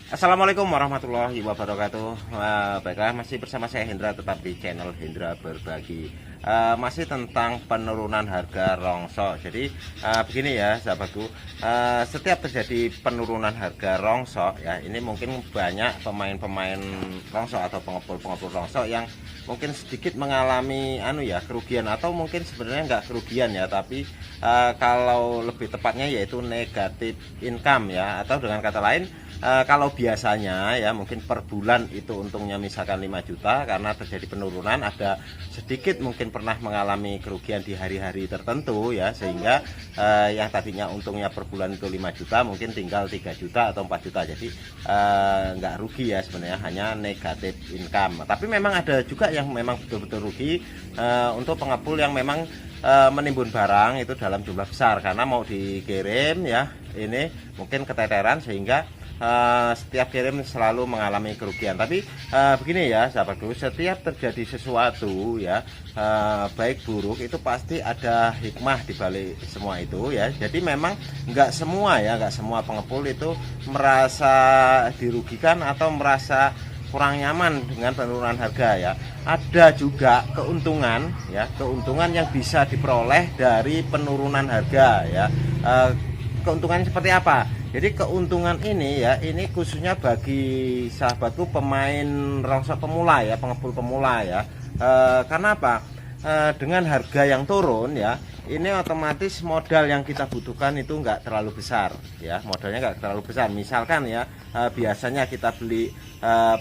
Assalamualaikum warahmatullahi wabarakatuh. Baiklah, masih bersama saya Hendra, tetap di channel Hendra Berbagi. Masih tentang penurunan harga rongsok. Jadi begini ya sahabatku, setiap terjadi penurunan harga rongsok ya, ini mungkin banyak pemain-pemain rongsok atau pengepul-pengepul rongsok yang mungkin sedikit mengalami kerugian, atau mungkin sebenarnya nggak kerugian ya, tapi kalau lebih tepatnya yaitu negatif income ya, atau dengan kata lain, kalau biasanya ya mungkin per bulan itu untungnya misalkan 5 juta, karena terjadi penurunan ada sedikit mungkin pernah mengalami kerugian di hari-hari tertentu ya, sehingga yang tadinya untungnya per bulan itu 5 juta mungkin tinggal 3 juta atau 4 juta. Jadi nggak rugi ya sebenarnya, hanya negatif income. Tapi memang ada juga yang memang betul-betul rugi untuk pengepul yang memang menimbun barang itu dalam jumlah besar, karena mau dikirim ya, ini mungkin keteteran sehingga setiap kirim selalu mengalami kerugian. Tapi begini ya sahabatku, setiap terjadi sesuatu ya, baik buruk, itu pasti ada hikmah di balik semua itu ya. Jadi memang nggak semua pengepul itu merasa dirugikan atau merasa kurang nyaman dengan penurunan harga ya. Ada juga keuntungan ya, keuntungan yang bisa diperoleh dari penurunan harga ya. Keuntungan seperti apa? Jadi keuntungan ini ya, ini khususnya bagi sahabatku pemain rongsok pemula ya, pengepul pemula ya. Karena apa? Dengan harga yang turun ya, ini otomatis modal yang kita butuhkan itu nggak terlalu besar ya, modalnya nggak terlalu besar. Misalkan ya, biasanya kita beli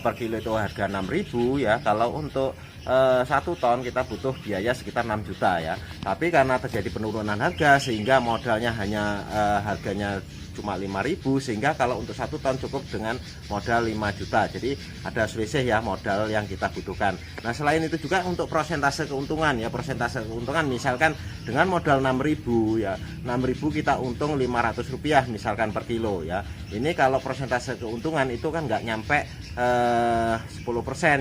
per kilo itu harga 6.000 ya, kalau untuk 1 ton kita butuh biaya sekitar 6 juta ya. Tapi karena terjadi penurunan harga sehingga modalnya hanya harganya cuma 5.000, sehingga kalau untuk 1 ton cukup dengan modal 5 juta. Jadi ada selisih ya modal yang kita butuhkan. Nah, selain itu juga untuk persentase keuntungan ya, persentase keuntungan misalkan dengan modal 6.000 ya, 6.000 kita untung Rp500 misalkan per kilo ya. Ini kalau persentase keuntungan itu kan nggak nyampe 10%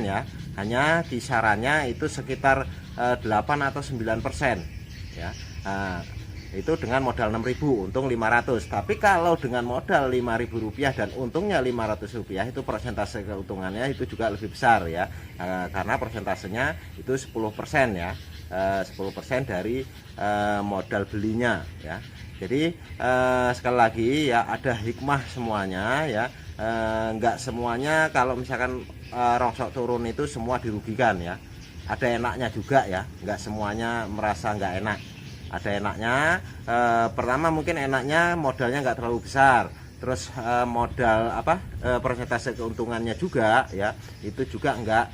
ya, hanya kisarannya itu sekitar 8 atau 9% ya. Itu dengan modal 6.000 untung 500. Tapi kalau dengan modal Rp5.000 dan untungnya Rp500, itu persentase keuntungannya itu juga lebih besar ya, karena persentasenya itu 10% ya, 10% dari modal belinya ya. Jadi sekali lagi ya, ada hikmah semuanya ya. Enggak semuanya kalau misalkan rongsok turun itu semua dirugikan ya, ada enaknya juga ya, enggak semuanya merasa enggak enak. Ada enaknya, pertama mungkin enaknya modalnya nggak terlalu besar, terus modal persentase keuntungannya juga ya, itu juga nggak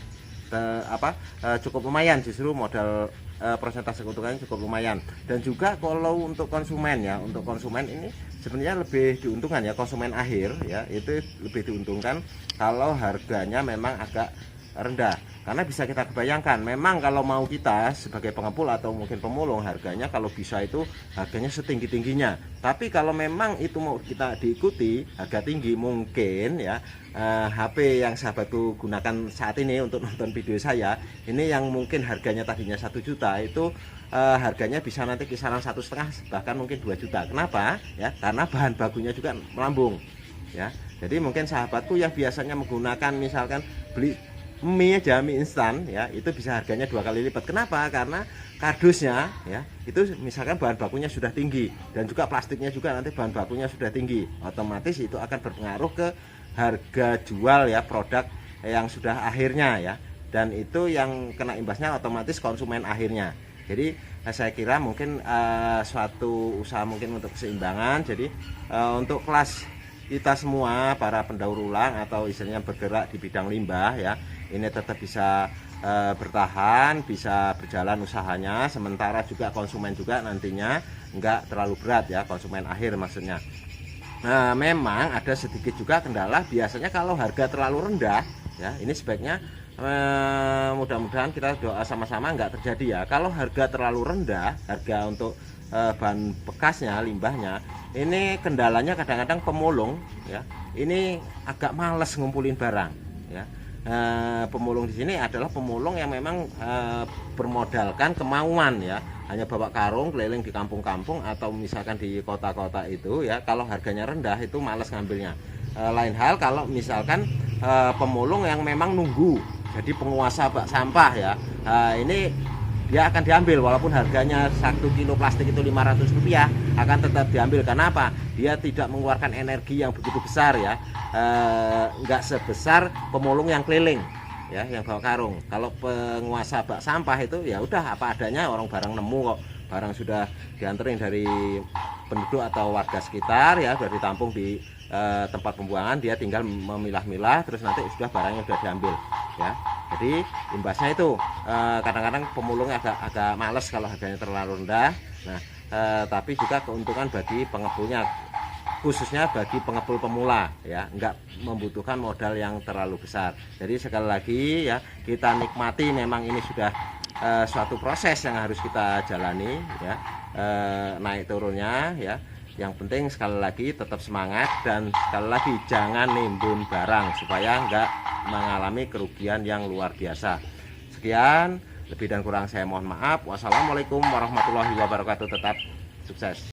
cukup lumayan, justru modal persentase keuntungannya cukup lumayan. Dan juga kalau untuk konsumen ya, untuk konsumen ini sebenarnya lebih diuntungkan ya, konsumen akhir ya, itu lebih diuntungkan kalau harganya memang agak rendah. Karena bisa kita kebayangkan, memang kalau mau kita sebagai pengepul atau mungkin pemulung, harganya kalau bisa itu harganya setinggi-tingginya. Tapi kalau memang itu mau kita diikuti harga tinggi, mungkin ya HP yang sahabatku gunakan saat ini untuk nonton video saya ini, yang mungkin harganya tadinya 1 juta itu harganya bisa nanti kisaran 1,5, bahkan mungkin 2 juta. Kenapa? Ya, karena bahan bakunya juga melambung ya. Jadi mungkin sahabatku yang biasanya menggunakan misalkan beli mie aja, mie instan ya, itu bisa harganya 2 kali lipat. Kenapa? Karena kardusnya ya, itu misalkan bahan bakunya sudah tinggi, dan juga plastiknya juga nanti bahan bakunya sudah tinggi, otomatis itu akan berpengaruh ke harga jual ya, produk yang sudah akhirnya ya, dan itu yang kena imbasnya otomatis konsumen akhirnya. Jadi saya kira mungkin suatu usaha mungkin untuk keseimbangan. Jadi untuk kelas kita semua para pendaur ulang atau istilahnya bergerak di bidang limbah ya, ini tetap bisa bertahan, bisa berjalan usahanya, sementara juga konsumen juga nantinya enggak terlalu berat ya, konsumen akhir maksudnya. Nah, memang ada sedikit juga kendala, biasanya kalau harga terlalu rendah ya, ini sebaiknya mudah-mudahan kita doa sama-sama enggak terjadi ya. Kalau harga terlalu rendah, harga untuk bahan bekasnya, limbahnya, ini kendalanya kadang-kadang pemulung ya, ini agak males ngumpulin barang ya. Pemulung di sini adalah pemulung yang memang bermodalkan kemauan ya, hanya bawa karung keliling di kampung-kampung atau misalkan di kota-kota itu ya, kalau harganya rendah itu males ngambilnya. Lain hal kalau misalkan pemulung yang memang nunggu jadi penguasa bak sampah ya, ini dia akan diambil walaupun harganya 1 kilo plastik itu Rp500 akan tetap diambil. Karena apa? Dia tidak mengeluarkan energi yang begitu besar ya, nggak sebesar pemulung yang keliling ya, yang bawa karung. Kalau penguasa bak sampah itu ya udah apa adanya, orang barang nemu kok, barang sudah dianterin dari penduduk atau warga sekitar ya, sudah ditampung di tempat pembuangan, dia tinggal memilah-milah terus nanti sudah barangnya sudah diambil ya. Jadi imbasnya itu kadang-kadang pemulungnya agak males kalau harganya terlalu rendah. Nah, tapi juga keuntungan bagi pengepulnya, khususnya bagi pengepul pemula ya, nggak membutuhkan modal yang terlalu besar. Jadi sekali lagi ya, kita nikmati, memang ini sudah suatu proses yang harus kita jalani ya, naik turunnya ya. Yang penting sekali lagi tetap semangat, dan sekali lagi jangan nimbun barang supaya nggak mengalami kerugian yang luar biasa. Sekian, lebih dan kurang saya mohon maaf. Wassalamualaikum warahmatullahi wabarakatuh. Tetap sukses.